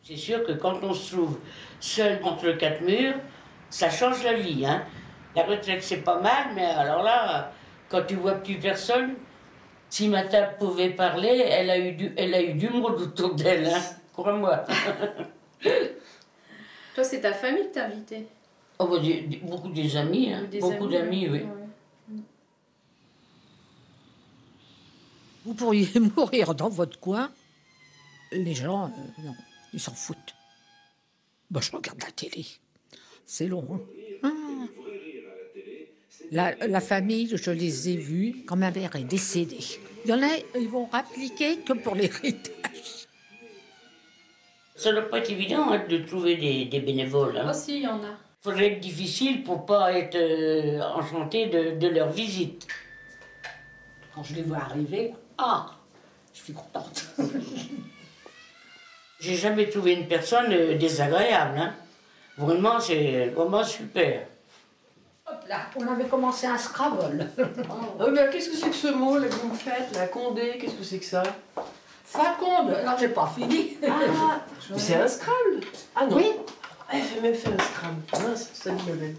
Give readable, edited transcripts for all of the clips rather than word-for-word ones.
C'est sûr que quand on se trouve seul entre quatre murs, ça change la vie, hein. La retraite, c'est pas mal, mais alors là, quand tu vois plus personne, si ma table pouvait parler, elle a eu du monde autour d'elle, hein, crois-moi. Toi, c'est ta famille que t'as invitée? Oh, bah, beaucoup des amis, hein. Beaucoup d'amis, oui. Ouais. Vous pourriez mourir dans votre coin. Les gens, non, ils s'en foutent. Bah, je regarde la télé. C'est long. Hein. La famille, je les ai vus quand ma mère est décédée. Il y en a, ils vont rappliquer que pour l'héritage. Ça ne doit pas être évident, hein, de trouver des bénévoles. Hein. Oh si, il y en a. Il faudrait être difficile pour pas être enchanté de leur visite. Quand je les vois arriver, je suis contente. J'ai jamais trouvé une personne désagréable. Hein. Vraiment, c'est vraiment super. Hop là, on avait commencé un Scrabble. Qu'est-ce que c'est que ce mot là, que vous me faites, la Condé, qu'est-ce que c'est que ça? Faconde, alors j'ai pas fini. Ah, mais c'est un Scrabble. Ah non. Oui. Elle fait même faire un Scrabble. Ah, ça me belle.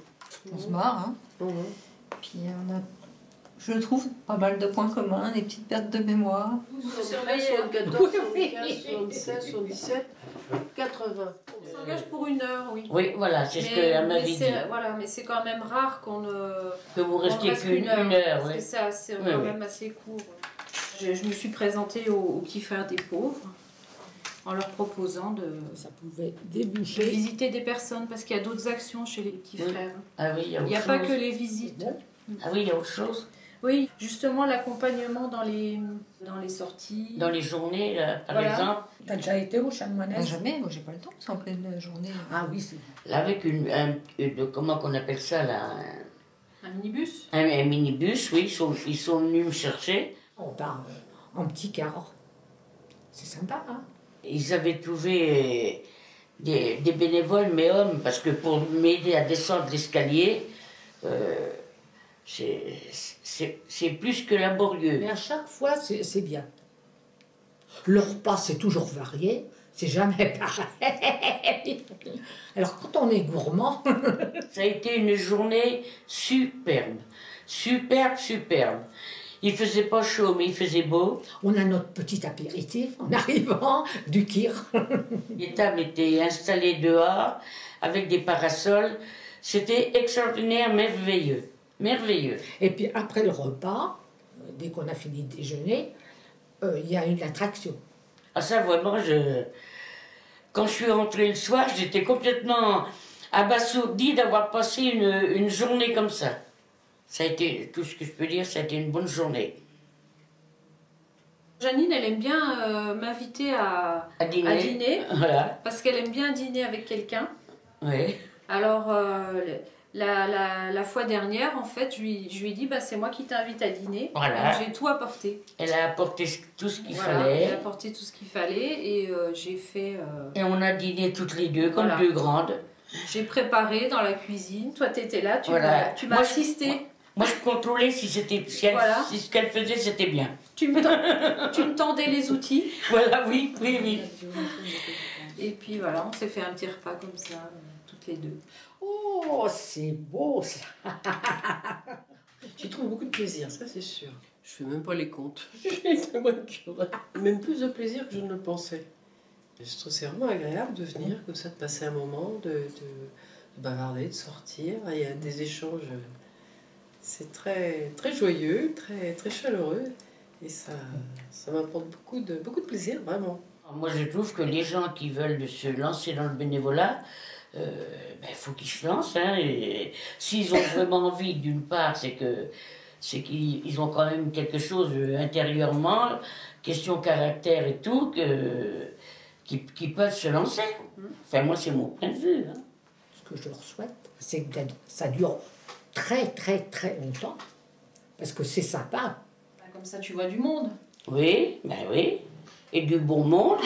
On se marre, hein. Puis on a, je trouve, pas mal de points communs, des petites pertes de mémoire. 73, 74, 75, 76, 77, 80. On s'engage pour 1 heure, oui. Oui, voilà, c'est ce qu'elle m'avait dit. Voilà, mais c'est quand même rare qu'on Que vous restiez reste qu'une heure. heure, Parce oui. que c'est quand même assez court. Je me suis présentée aux petits frères des pauvres en leur proposant de Ça pouvait de déboucher. visiter des personnes parce qu'il y a d'autres actions chez les petits frères. Ah oui, il y a autre Il n'y a chose. pas que les visites. Ah oui, il y a autre chose. Oui, justement l'accompagnement dans les sorties. Dans les journées, là, par Voilà. exemple, T'as déjà été au Chanoinesse? Jamais, moi j'ai pas le temps, c'est en pleine journée. Ah oui, c'est là, avec comment qu'on appelle ça, là, Un minibus. un minibus, oui, ils sont venus me chercher. on part en petit car. C'est sympa, hein? Ils avaient trouvé des bénévoles, mais hommes, parce que pour m'aider à descendre l'escalier, c'est plus que laborieux. Mais à chaque fois, c'est bien. Le repas, c'est toujours varié. C'est jamais pareil. Alors, quand on est gourmand... Ça a été une journée superbe. Superbe, superbe. Il faisait pas chaud, mais il faisait beau. On a notre petit apéritif en arrivant du kir. Les tables étaient installées dehors, avec des parasols. C'était extraordinaire, merveilleux. Merveilleux. Et puis, après le repas, dès qu'on a fini de déjeuner, il y a une attraction. Ah ça, vraiment, quand je suis rentrée le soir, j'étais complètement abasourdie d'avoir passé une journée comme ça. Ça a été, tout ce que je peux dire, ça a été une bonne journée. Janine, elle aime bien m'inviter à dîner Voilà. parce qu'elle aime bien dîner avec quelqu'un. Oui. Alors, la fois dernière, en fait, je lui ai dit, bah, c'est moi qui t'invite à dîner. Voilà. Donc, j'ai tout apporté. Elle a apporté tout ce qu'il Voilà, fallait. j'ai apporté tout ce qu'il fallait et j'ai fait... Et on a dîné toutes les deux, comme Voilà. deux grandes. J'ai préparé dans la cuisine. Toi, tu étais là, tu Voilà. m'as Moi, assisté. Moi, je contrôlais si ce qu'elle faisait, c'était bien. Tu me tendais les outils. Voilà, oui. Et puis voilà, on s'est fait un petit repas comme ça, toutes les deux. Oh, c'est beau, ça. J'y trouve beaucoup de plaisir, ça c'est sûr. Je fais même pas les comptes. Même plus de plaisir que je ne le pensais. Je trouve c'est vraiment agréable de venir comme ça, de passer un moment, de bavarder, de sortir. Il y a des échanges. C'est très, très joyeux, très, très chaleureux. Et ça m'apporte beaucoup de plaisir, vraiment. Moi, je trouve que les gens qui veulent se lancer dans le bénévolat, faut qu'ils se lancent. Hein, et s'ils ont vraiment envie, d'une part, c'est qu'ils ont quand même quelque chose intérieurement, question caractère et tout, qui peuvent se lancer. Enfin, moi, c'est mon point de vue. Hein. Ce que je leur souhaite, c'est que ça dure très, très, très longtemps. Parce que c'est sympa. Comme ça, tu vois du monde. Oui, ben oui. Et du bon monde.